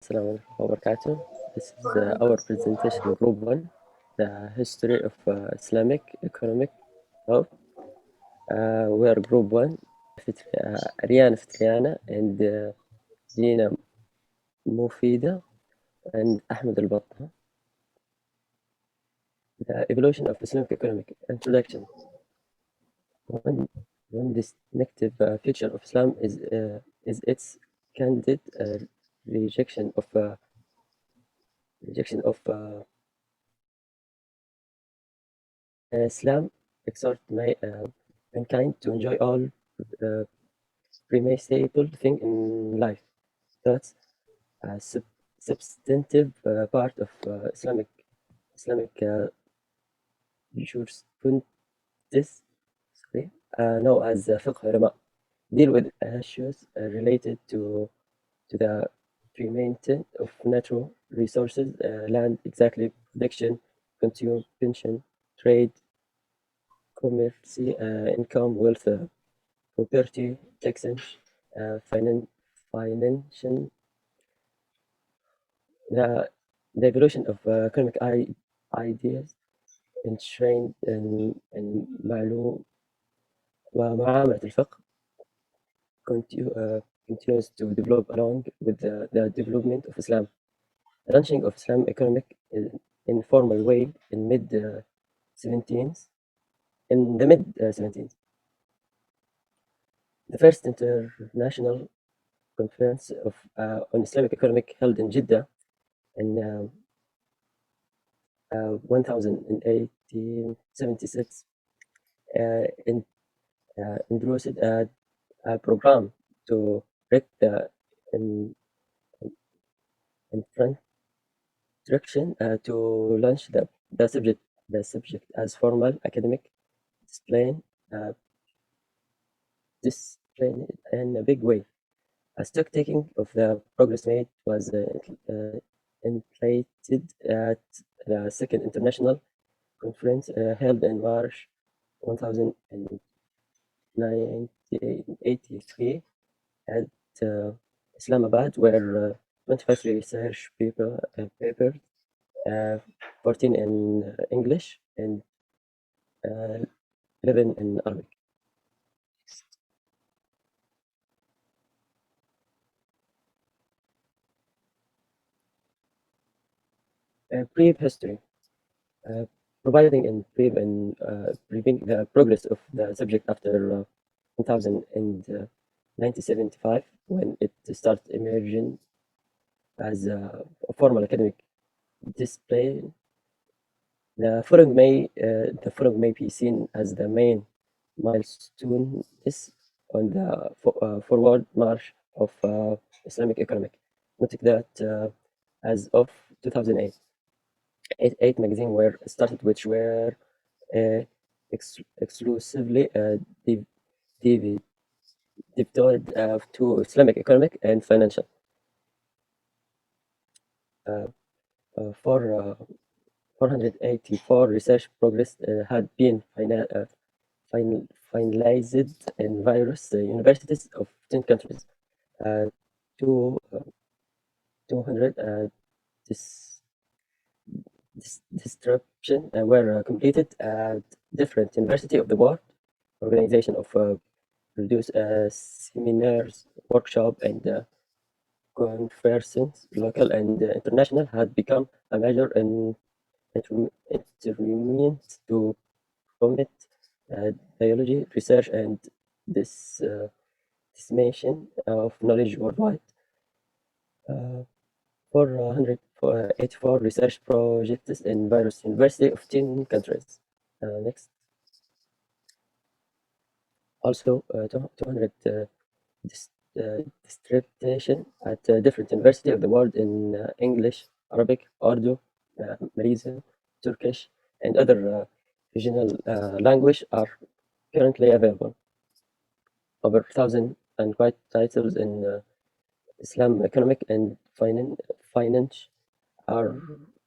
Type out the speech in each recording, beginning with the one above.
Assalamu alaikum wa barakatuh. This is our presentation, Group 1, the history of Islamic economic thought. We are Group 1, Rian Fitriana and Gina Mufida and Ahmed Al-Batta. The evolution of Islamic economic introduction. One distinctive feature of Islam is its candid rejection of Islam exhorts mankind to enjoy all uh, permissible things in life. That's a substantive part of Islamic jurisprudence, known as fiqh ulama, deal with issues related to the treatment of natural resources, land, exactly production, consumption, trade, commerce, income, wealth, property, taxation, financial, the, the evolution of economic ideas enshrined in ومعاملة الفقه continues to develop along with the development of Islam. The launching of Islam economic in formal way in the mid 17th. The first international conference on Islamic economic held in Jeddah in 1876 introduced a program to break the introduction to launch the subject as formal academic discipline in a big way. A stock taking of the progress made was inflated at the second international conference held in March 1983 at Islamabad, where 25 research papers, 14 in English and 11 in Arabic. Brief history. Providing in briefing the progress of the subject after 1975, when it started emerging as a formal academic discipline. The following may be seen as the main milestone is on the forward march of Islamic economic. Noting that as of 2008, eight magazines were started, which were exclusively devoted to Islamic economic and financial. For 484 research progress had been finalized in various universities of 10 countries. 200 distribution were completed at different universities of the world. Organization of produce seminars, workshop, and conferences, local and international, had become a major instrument to promote biology research and dissemination of knowledge worldwide. 484 research projects in various universities of 10 countries. Next. Also, 200 distribution at different universities of the world in English, Arabic, Urdu, Malaysian, Turkish, and other regional language are currently available. Over 1,000 unqualified titles in Islam economic and finance are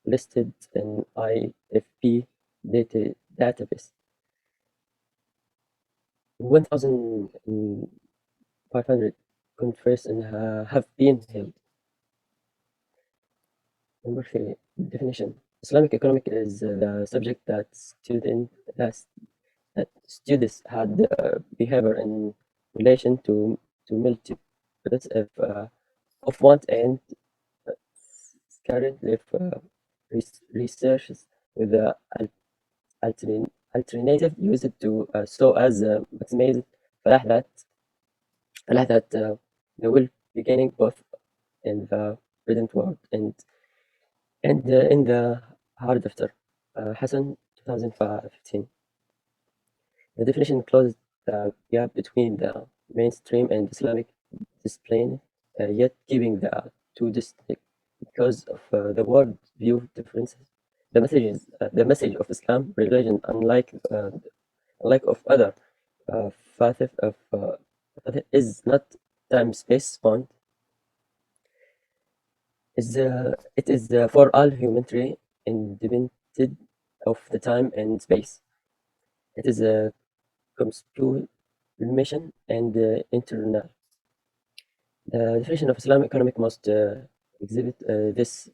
listed in IFP database. 1,500 conferences have been held. Number three, definition. Islamic economic is the subject that that students had behavior in relation to multiples of want and currently researches with the alternative used to so as maximize فلاح that they will beginning both in the present world and in the hard after. Hassan 2015. The definition closed the gap between the mainstream and Islamic discipline, yet keeping the two distinct because of the world view differences. The message of Islam religion, unlike of other faith of is not time space bound. It is for all humanity independent of the time and space. It is a consummation and internal. The definition of Islamic economic must exhibit this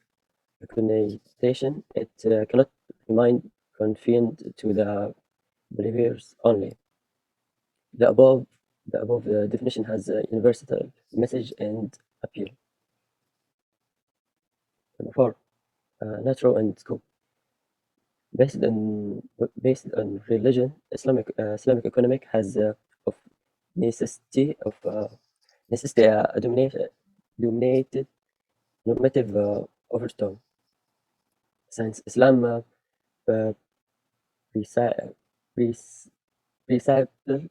connotation. It cannot remain confined to the believers only. The above the above definition has a universal message and appeal. Number four, natural and scope. Based on religion, Islamic economic has of necessity of necessity a dominated normative overtone. Since Islam uh, preci- pres- principles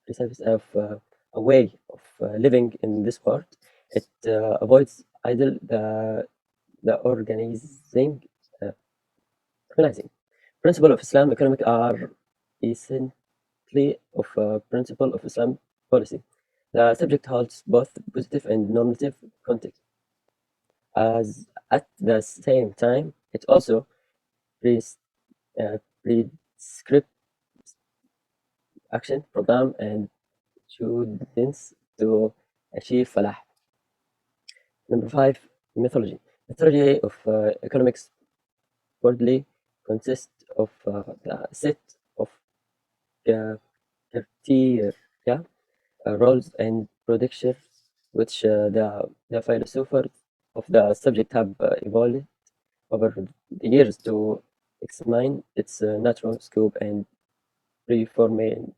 principles of a way of living in this world, it avoids idle the uh, organizing. Principle of Islam economic are essentially of principle of Islam policy. The subject holds both positive and normative context. As at the same time, it also pres- prescribes action, program, and students to achieve falah. Number five, mythology. Mythology of economics broadly consists of the set of uh, criteria, roles, and predictions which the philosophers of the subject have evolved over the years to examine its natural scope and performance,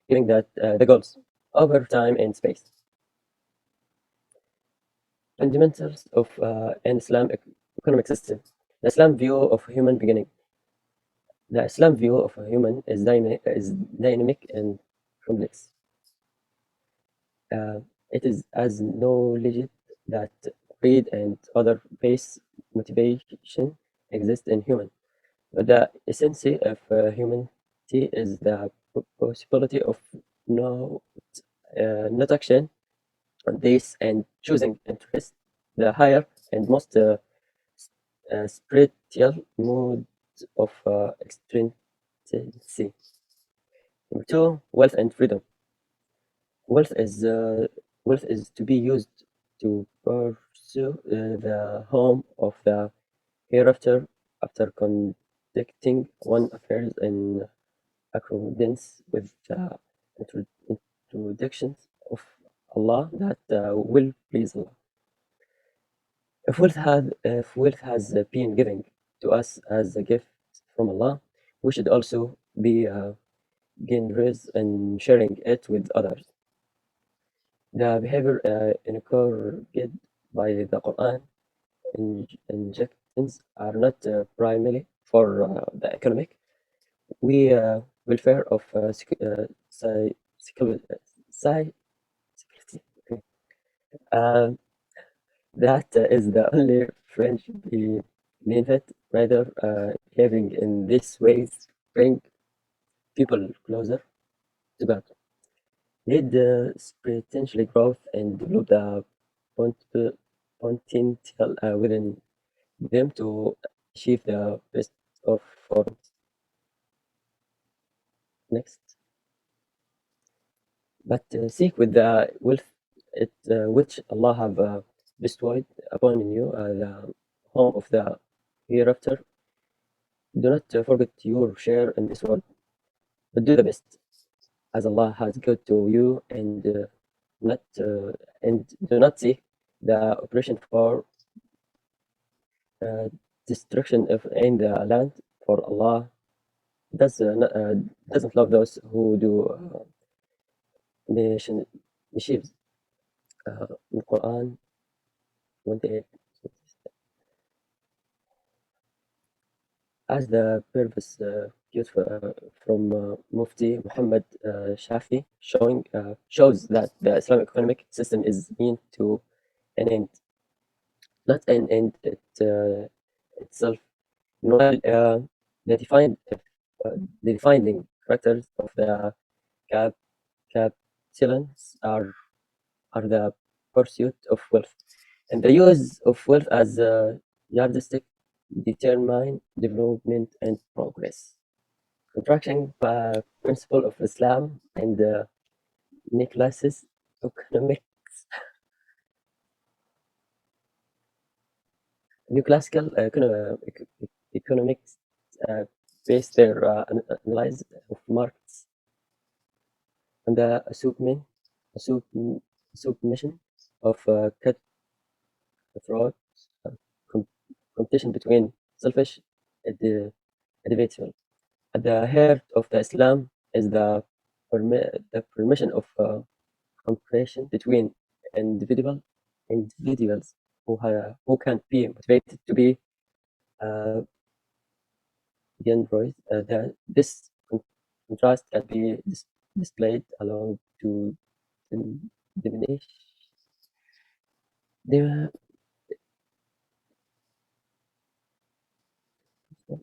giving that the goals over time and space. Fundamentals of an Islamic economic system. The Islam view of human beginning. The Islam view of a human is dynamic and complex. It is as knowledge that greed and other base motivation exist in human. But the essence of humanity is the possibility of no not action on this and choosing interest, the higher and most spiritual mode of extrinsic. Number two, wealth and freedom. Wealth is uh, wealth is to be used to pursue the home of the hereafter after conducting one affairs in accordance with the introductions of Allah that will please Allah. If wealth has been given to us as a gift from Allah, we should also be generous in sharing it with others. The behavior encouraged by the Quran injections are not primarily for the economic welfare of psy- security. Uh, that is the only French benefit. Rather, behaving in these ways bring people closer to God, lead spiritual growth, and develop the pot- potential within them to achieve the best of forms. Next, but seek with the wealth which Allah have bestowed upon you, the home of the hereafter. Do not forget your share in this world, but do the best as Allah has good to you, not and do not seek the operation for uh, destruction of in the land. For Allah doesn't love those who do nation mischiefs. In Quran 28. As the previous quote from Mufti Muhammad Shafi shows that the Islamic economic system is meant to an end, not an end itself. While the defined the defining characters of the cap- capitalists are the pursuit of wealth and the use of wealth as a yardstick determine development and progress. Contraction principle of Islam and Nicholas's economic neoclassical economics base their analysis of markets on the assumption, assumption of cutthroat uh, com- competition between selfish individuals. At the heart of the Islam is the permission of comparison between individuals who can be motivated to be uh, beyond voice. This contrast can be displayed along to diminish. The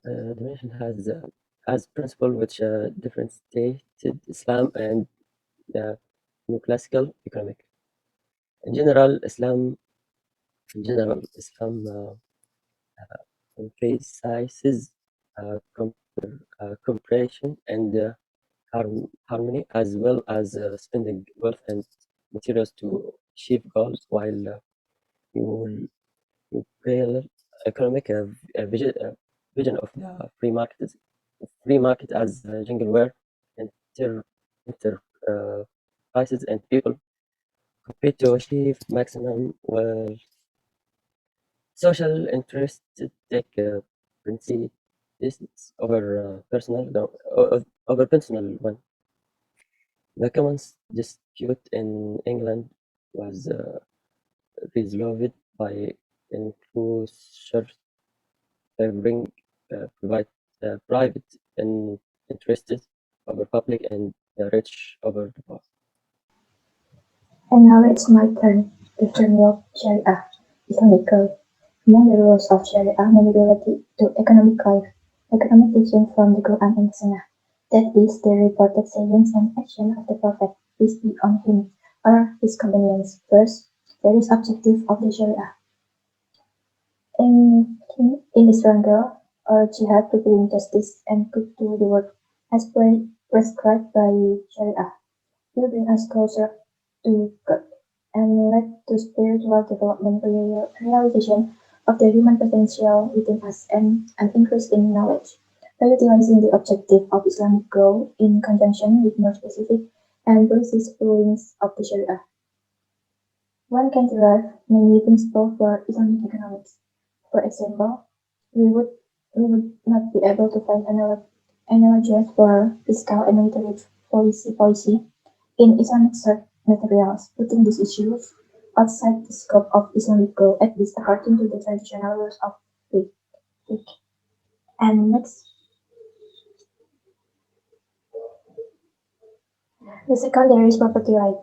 dimension has principle which differentiated Islam and the neoclassical economic. In general, Islam emphasizes cooperation and harmony, as well as spending wealth and materials to achieve goals, while you parallel economic vision of the free market as jungleware inter, inter prices and people compete to achieve maximum wealth. Social interests take precedence over personal one. The Commons dispute in England was resolved by enclosure favoring private interests over public and the rich over the poor. And now it's my turn to framework Sharia, Islamic law. Among the rules of Sharia may be related to economic life, economic teaching from the Quran and Sunnah. That is, the reported sayings and action of the Prophet, peace be on him, or his companions. First, there is objective of the Sharia. In the struggle or jihad to bring justice and good to the world, as prescribed by Sharia, will bring us closer to God and lead to spiritual development, realization of the human potential within us, and an increase in knowledge. By utilizing the objective of Islamic growth in conjunction with more specific and precise rulings of the Sharia, one can derive many principles for Islamic economics. For example, we would we would not be able to find analogies for fiscal and monetary policy in Islamic source materials, putting these issues outside the scope of Islamic law, at least according to the traditional rules of faith. And next, the second there is property right.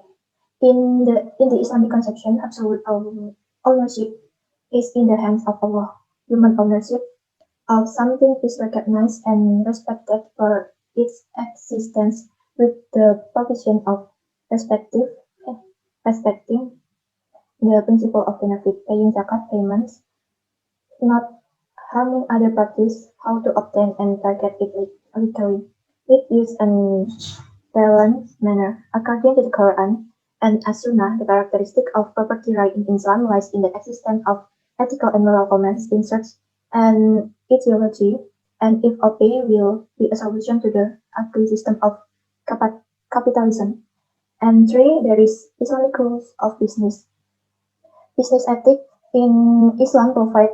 In the Islamic conception, absolute ownership is in the hands of Allah. Human ownership of something is recognized and respected for its existence, with the provision of respective, respecting the principle of benefit, paying zakat payments, not harming other parties, how to obtain and target it legally, with use and balanced manner. According to the Quran, And as sunnah, the characteristic of property right in Islam lies in the existence of ethical and moral commands in search and ideology, and if obeyed will be a solution to the ugly system of capitalism. And three, there is Islamic rules of business. Business ethics in Islam provide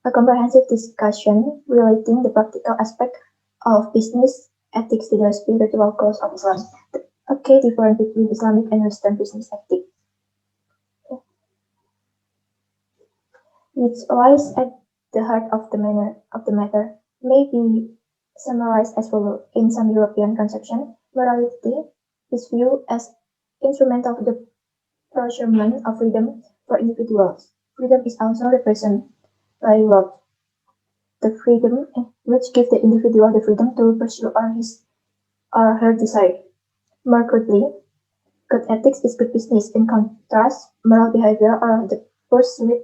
a comprehensive discussion relating the practical aspect of business ethics to the spiritual goals of Islam. A key difference between Islamic and Western business ethics, which lies at the heart of the matter, may be summarized as follows. In some European conception, morality is viewed as instrumental to the pursuit of freedom for individuals. Freedom is also represented by law, the freedom which gives the individual the freedom to pursue his or her desire. More crudely, good ethics is good business. In contrast, moral behavior or the pursuit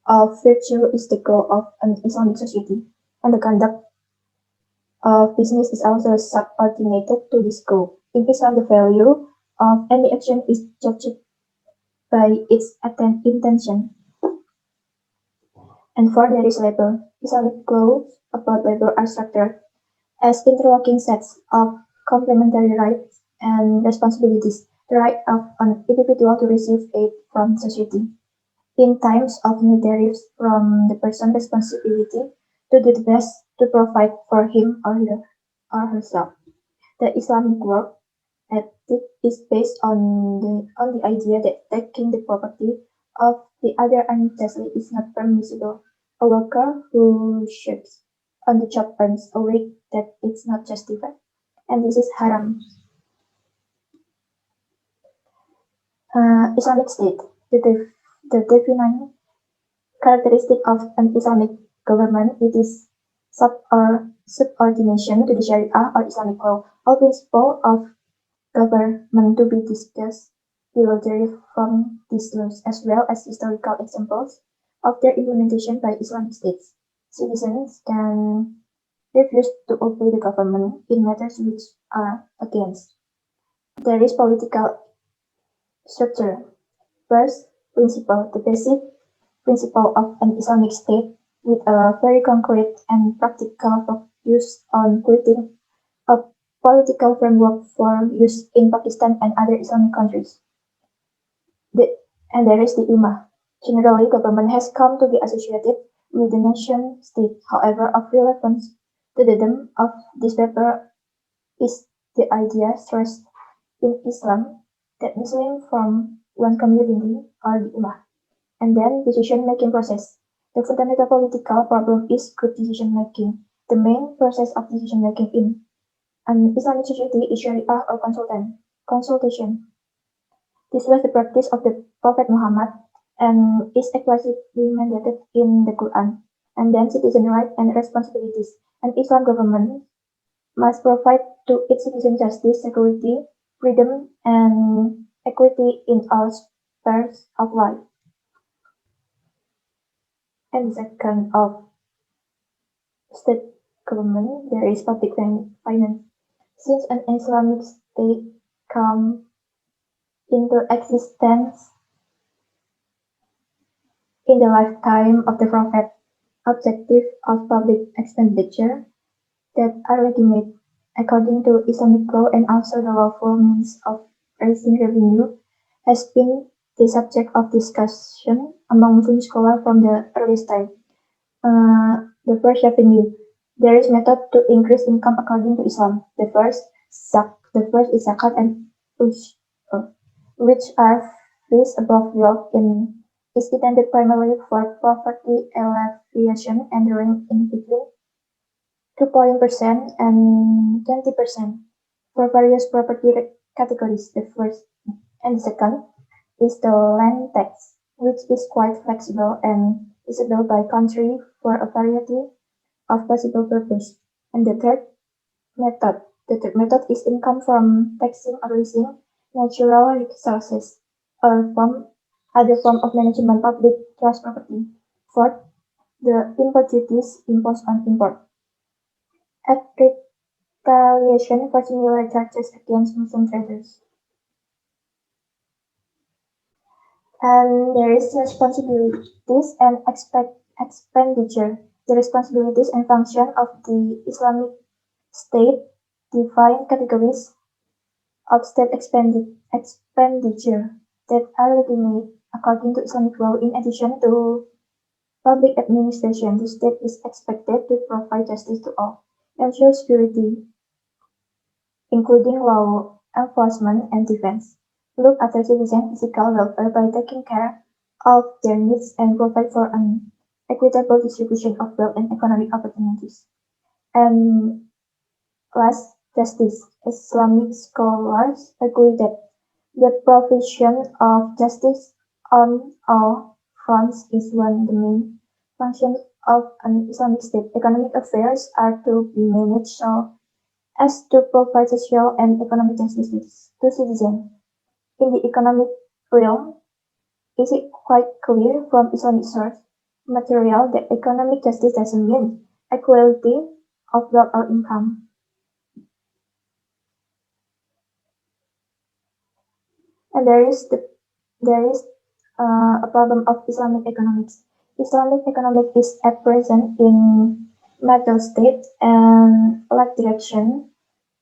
of virtue is the goal of an Islamic society, and the conduct of business is also subordinated to this goal. In Islam, the value of any action is judged by its intention. And four, there is labor. Islamic laws about labor are structured as interlocking sets of complementary rights and responsibilities. The right of an individual to receive aid from society in times of need derives from the person's responsibility to do the best to provide for him or herself. The Islamic work ethic is based on the idea that taking the property of the other unjustly is not permissible. A worker who shirks on the job earns a wage that is not justified, and this is haram. Islamic State. The defining characteristic of an Islamic government it is subordination to the Sharia or Islamic law. All principles of government to be discussed below derive from these laws, as well as historical examples of their implementation by Islamic states. Citizens can refuse to obey the government in matters which are against. There is political structure. First principle, the basic principle of an Islamic state with a very concrete and practical focus on creating a political framework for use in Pakistan and other Islamic countries. The, and there is the Ummah. Generally, government has come to be associated with the nation state. However, of relevance to the theme of this paper is the idea stressed in Islam that Muslims form one community or the Ummah. And then decision-making process. The fundamental political problem is group decision-making. The main process of decision-making in an Islamic society is Sharia or consultation. This was the practice of the Prophet Muhammad and is explicitly mandated in the Quran. And then citizen rights and responsibilities. An Islam government must provide to its citizens justice, security, freedom, and equity in all spheres of life. And second of state government, there is public finance. Since an Islamic state come into existence in the lifetime of the Prophet, objective of public expenditure that are legitimate according to Islamic law and also the lawful means of raising revenue has been the subject of discussion among Muslim scholars from the earliest time. The first revenue. There is method to increase income according to Islam. The first is zakat and ush, which are fees above wealth in is intended primarily for poverty alleviation and the range in between 2% and 20% for various property categories. The first and the second is the land tax, which is quite flexible and usable by country for a variety of possible purposes. And the third method is income from taxing or leasing natural resources or from other form of management public trust property. Fourth, the import duties imposed on import. At retaliation for similar charges against Muslim traders. And there is responsibilities and expenditure. The responsibilities and function of the Islamic State define categories of state expenditure that are legitimate according to Islamic law. In addition to public administration, the state is expected to provide justice to all, ensure security, including law enforcement and defense, look after citizens' physical welfare by taking care of their needs and provide for an equitable distribution of wealth and economic opportunities. And last, justice. Islamic scholars agree that the provision of justice on all fronts is one of the main functions of an Islamic state. Economic affairs are to be managed so as to provide social and economic justice to citizens. In the economic realm, is it quite clear from Islamic source material that economic justice doesn't mean equality of wealth or income. And there is a problem of Islamic economics. Islamic economics is at present in metal state and lack direction.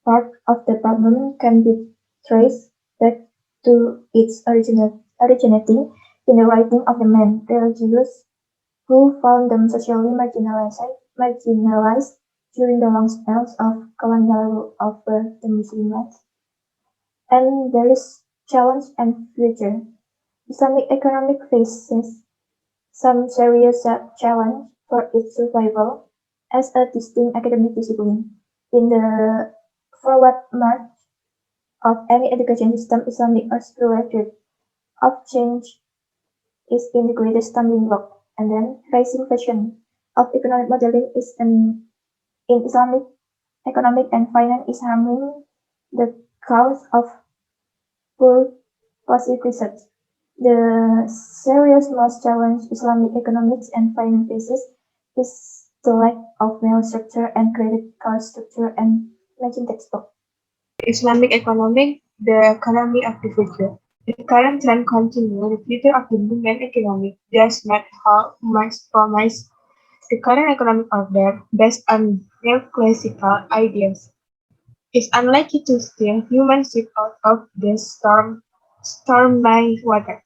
Part of the problem can be traced back to its originating in the writing of the men religious who found them socially marginalized during the long spells of colonial rule over the Muslims. And there is challenge and future. Islamic economic faces some serious challenge for its survival as a distinct academic discipline. In the forward march of any education system, Islamic accelerated of change is in the greatest stumbling block. And then rising fashion of economic modeling is in Islamic economic and finance is harming the cause of poor basic research. The serious most challenge Islamic economics and finance faces is the lack of well structure and credit card structure and matching textbook. Islamic economic, the economy of the future. If current trend continue, the future of the movement economy does not hold much promise. The current economic order, based on neoclassical ideas, is unlikely to steer human ship out of the storm by water.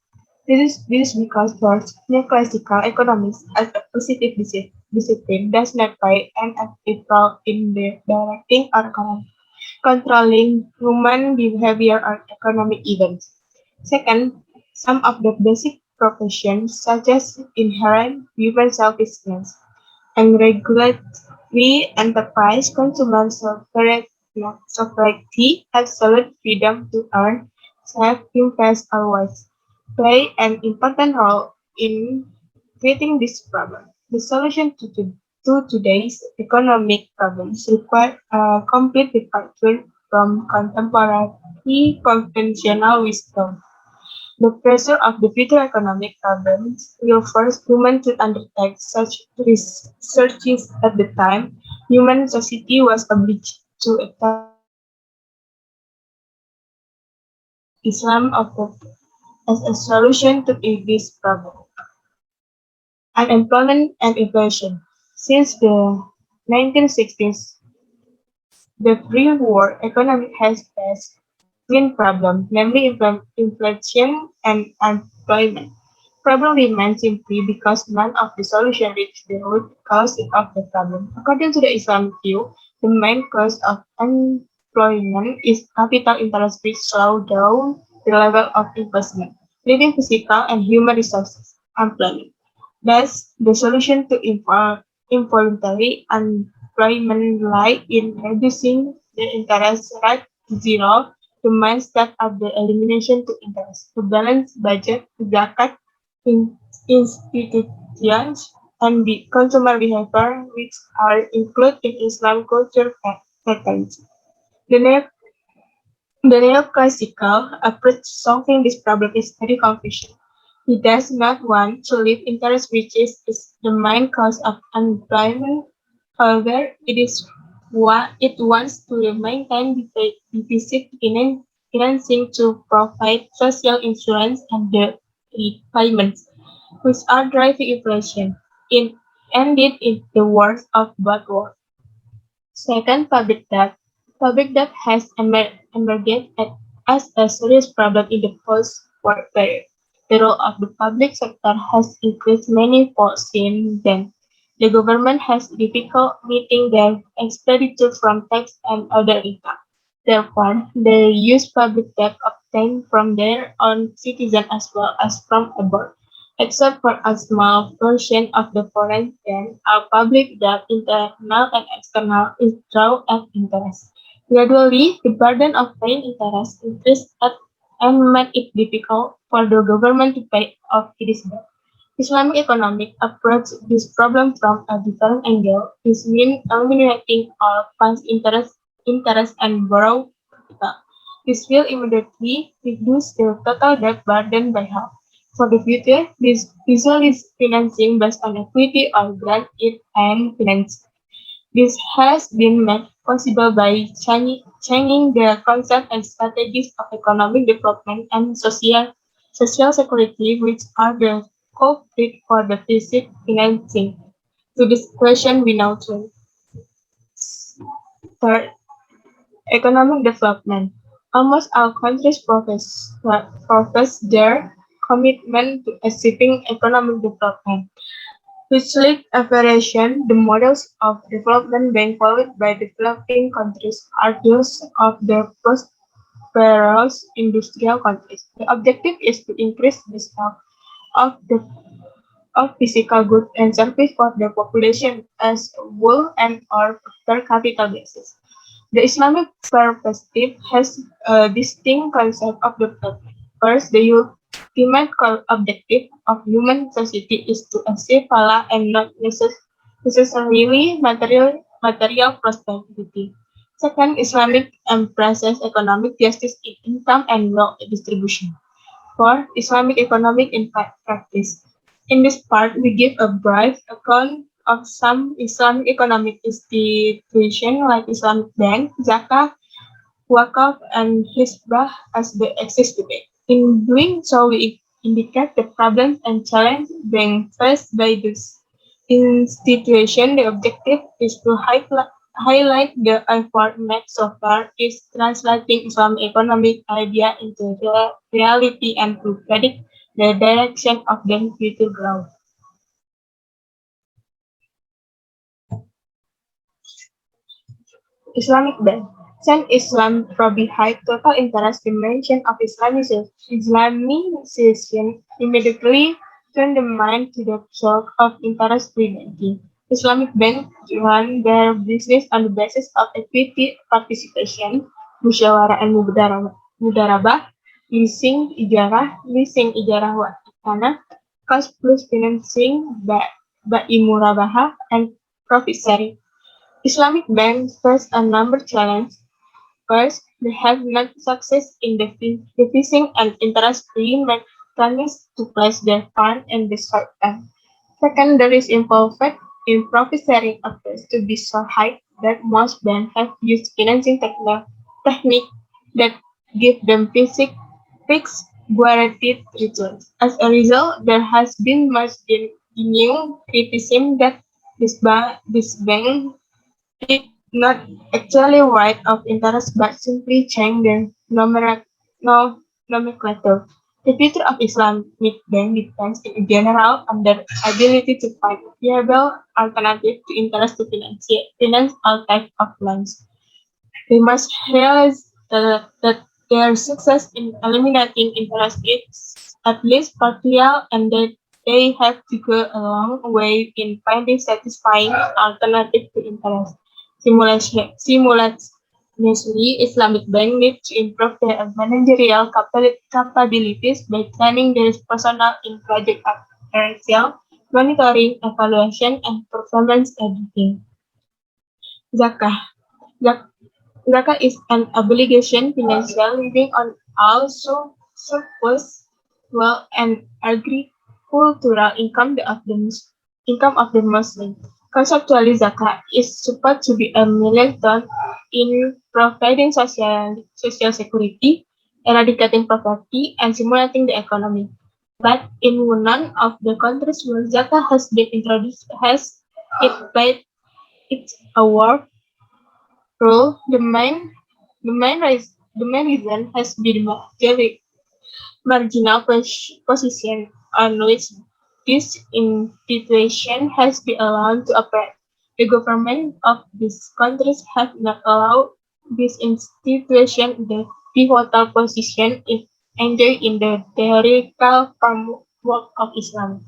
This is because first, neoclassical economics as a positive discipline does not play an active role in the directing or controlling human behavior or economic events. Second, some of the basic professions, such as inherent human selfishness and regulatory enterprise, consumer sovereignty, absolute freedom to earn, save, invest, or waste, play an important role in creating this problem. The solution to today's economic problems require a complete departure from contemporary conventional wisdom. The pressure of the future economic problems will force humans to undertake such researches at the time human society was obliged to adopt Islam offered as a solution to this problem. Unemployment and inflation. Since the 1960s, the pre-war economy has faced twin problems, namely inflation and unemployment. Problem remains simply because none of the solution reach the root cause of the problem. According to the Islamic view, the main cause of unemployment is capital interest which slow down the level of investment, leaving physical and human resources unemployment. Thus, the solution to involuntary unemployment lie in reducing the interest rate to zero, the main step of the elimination to interest, the balanced budget, zakat, institutions, and the consumer behavior which are included in Islam culture patterns. The, ne- the neoclassical approach to solving this problem is very confusion. He does not want to leave interest which is the main cause of unemployment. However, it wants to maintain deficit financing to provide social insurance and the payments, which are driving inflation. In Ended in the worst of both worlds. Second, public debt. Public debt has emerged as a serious problem in the post-war period. The role of the public sector has increased many-fold since then. The government has difficulty meeting their expenditure from tax and other income. Therefore, they use public debt obtained from their own citizens as well as from abroad. Except for a small portion of the foreign debt, our public debt, internal and external, is drawn at interest. Gradually, the burden of paying interest increased and made it difficult for the government to pay off its debt. Islamic economic approach this problem from a different angle is mean eliminating all past interest and borrow capital. This will immediately reduce the total debt burden by half. For the future, this visualizes financing based on equity or grant it and finance. This has been made possible by changing the concept and strategies of economic development and social security, which are the culprit for the deficit financing. To this question, we now turn. Third, economic development. Almost all countries profess their commitment to achieving economic development, which lead aversion, the models of development being followed by developing countries are those of the prosperous industrial countries. The objective is to increase the stock of the of physical goods and service for the population as a whole and or per capita basis. The Islamic perspective has a distinct concept of development. First, the ultimate objective of human society is to achieve falah and not necessarily material prosperity. Second, Islamic embraces economic justice in income and wealth distribution. For Islamic economic in practice. In this part, we give a brief account of some Islamic economic institutions like Islamic Bank, Zakah, Wakaf, and Hisbah as they exist today. In doing so, we indicate the problems and challenges being faced by this institution. The objective is to highlight the effort made so far is translating Islamic economic idea into reality and to predict the direction of the future growth. Islamic Bank. Since Islam prohibits total interest, the mention of Islamization immediately turned the mind to the shock of interest-free banking. Islamic banks run their business on the basis of equity participation, musyawarah and mudarabah, leasing ijarah wa tanah, cost plus financing, ba'i murabahah, and profit sharing. Islamic banks face a number of challenges. First, they have not success in devising an interest-free mechanism to place their funds in the short term. Second, there is involved in profit-sharing appears to be so high that most banks have used financing technique that give them fixed guaranteed returns. As a result, there has been much genuine criticism that this bank did not actually write off interest but simply change their nomenclature. The future of Islamic bank depends in general on their ability to find viable alternative to interest to finance all types of loans. They must realize that their success in eliminating interest is at least partial and that they have to go a long way in finding satisfying alternative to interest. Simultaneously, Islamic Bank needs to improve their managerial capabilities by training their personnel in project appraisal, monitoring, evaluation, and performance auditing. Zakah. Zak- Zakah is an obligation financial living on all surplus wealth and agricultural income of the Muslim. Conceptually, zakah is supposed to be a milestone in providing social security, eradicating poverty, and stimulating the economy. But in none of the countries where zakah has been introduced has it played its award role. The main reason has been the marginal position on which this institution has been allowed to operate. The government of these countries have not allowed this institution the pivotal position it enjoyed in the theoretical framework of Islam.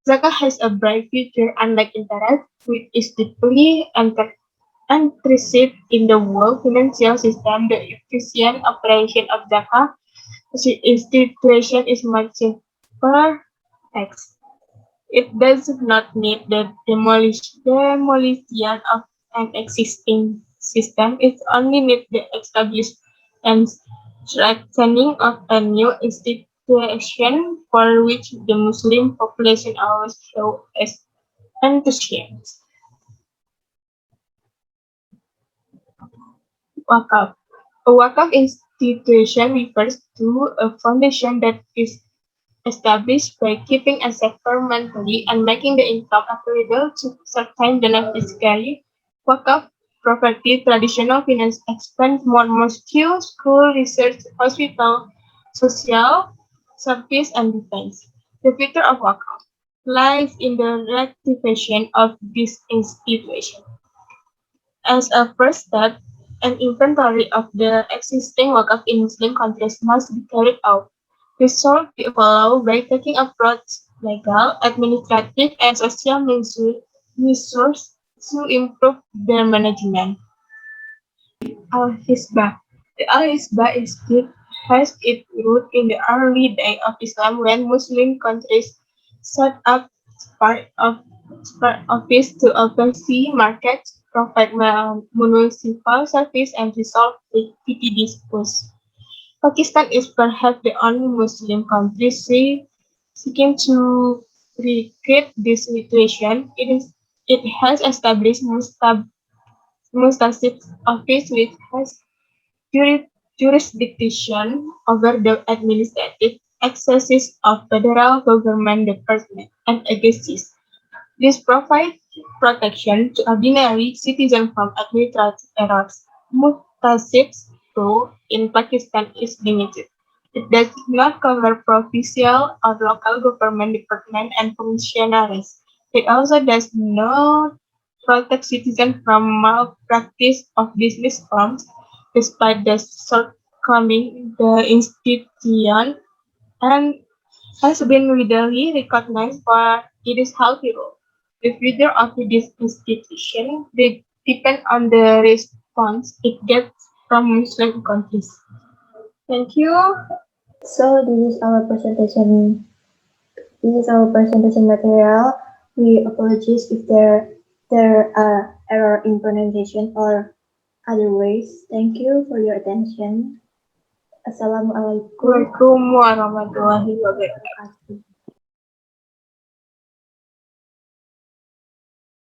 Zakah has a bright future unlike interest, which is deeply intrinsic in the world financial system. The efficient operation of Zakah institution is much simpler text. It does not need the demolition of an existing system. It only needs the established and strengthening of a new institution for which the Muslim population always show as enthusiasm. Wakaf. A Wakaf institution refers to a foundation that is established by keeping assets permanently and making the income available to certain beneficiaries. Wakaf property, traditional finance expense, more mosque, school, research, hospital, social service, and defense. The future of Wakaf lies in the ratification of this institution. As a first step, an inventory of the existing wakaf in Muslim countries must be carried out. This should be followed by taking approach legal, administrative, and social measures to improve their management. Al-Hisbah. The Al-Hisbah institute has its root in the early days of Islam when Muslim countries set up spare office to oversee markets, provide municipal service, and resolve petty disputes. Pakistan is perhaps the only Muslim country seeking to recreate this situation. It has established Mustasif office which has jurisdiction over the administrative excesses of federal government departments and agencies. This provides protection to ordinary citizens from administrative errors. Muhtasib's role in Pakistan is limited. It does not cover provincial or local government departments and functionaries. It also does not protect citizens from malpractice of business firms. Despite the shortcoming, the institution and has been widely recognized for its healthy role. The future of this institution will depend on the response it gets from Muslim countries. Thank you. So this is our presentation material. We apologize if there are error in pronunciation or other ways. Thank you for your attention. Assalamualaikum Assalamualaikum warahmatullahi wabarakatuh. warahmatullahi wabarakatuh.